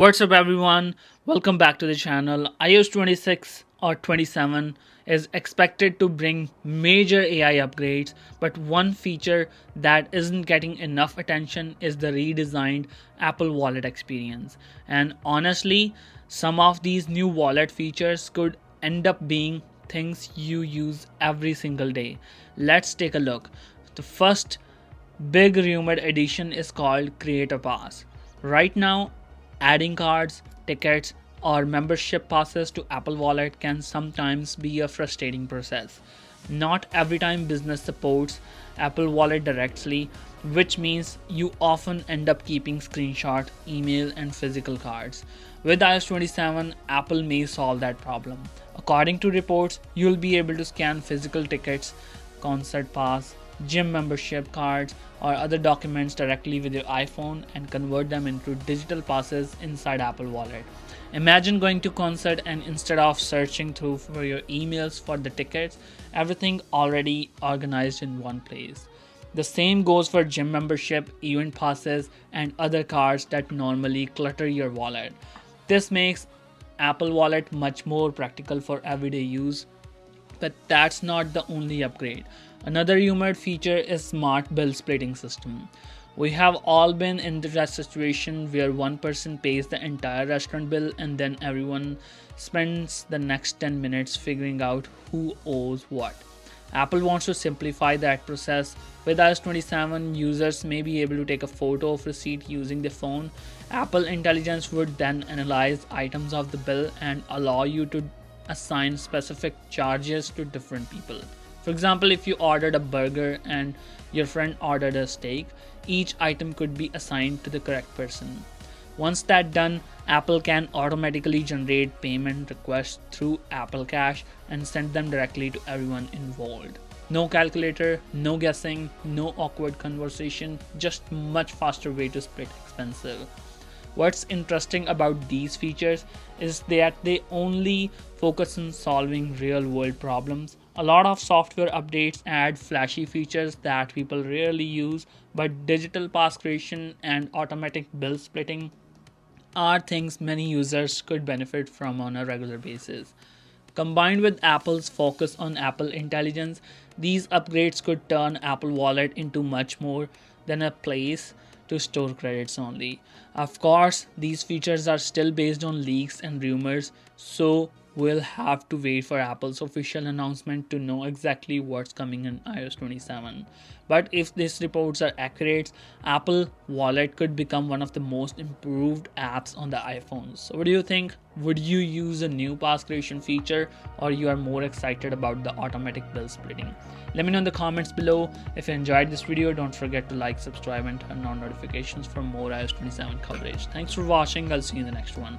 What's up, everyone? Welcome back to the channel. iOS 26 or 27 is expected to bring major AI upgrades, but one feature that isn't getting enough attention is the redesigned Apple Wallet experience. And honestly, some of these new wallet features could end up being things you use every single day. Let's take a look. The first big rumored addition is called Creator Pass. Right now, adding cards, tickets, or membership passes to Apple Wallet can sometimes be a frustrating process. Not every time business supports Apple Wallet directly, which means you often end up keeping screenshot, email, and physical cards. With iOS 27, Apple may solve that problem. According to reports, you'll be able to scan physical tickets, concert pass, gym membership cards, or other documents directly with your iPhone and convert them into digital passes inside Apple Wallet. Imagine going to concert and instead of searching through for your emails for the tickets, everything already organized in one place. The same goes for gym membership, event passes, and other cards that normally clutter your wallet. This makes Apple Wallet much more practical for everyday use, but that's not the only upgrade. Another rumored feature is smart bill splitting system. We have all been in that situation where one person pays the entire restaurant bill and then everyone spends the next 10 minutes figuring out who owes what. Apple wants to simplify that process. With iOS 27, users may be able to take a photo of receipt using their phone. Apple Intelligence would then analyze items of the bill and allow you to assign specific charges to different people. For example, if you ordered a burger and your friend ordered a steak, each item could be assigned to the correct person. Once that's done, Apple can automatically generate payment requests through Apple Cash and send them directly to everyone involved. No calculator, no guessing, no awkward conversation, just much faster way to split expenses. What's interesting about these features is that they only focus on solving real world problems. A lot of software updates add flashy features that people rarely use, but digital pass creation and automatic bill splitting are things many users could benefit from on a regular basis. Combined with Apple's focus on Apple Intelligence, these upgrades could turn Apple Wallet into much more than a place to store credits only. Of course, these features are still based on leaks and rumors, so we'll have to wait for Apple's official announcement to know exactly what's coming in iOS 27. But if these reports are accurate, Apple Wallet could become one of the most improved apps on the iPhones. So what do you think? Would you use a new pass creation feature, or you are more excited about the automatic bill splitting? Let me know in the comments below. If you enjoyed this video, don't forget to like, subscribe, and turn on notifications for more iOS 27 coverage. Thanks for watching. I'll see you in the next one.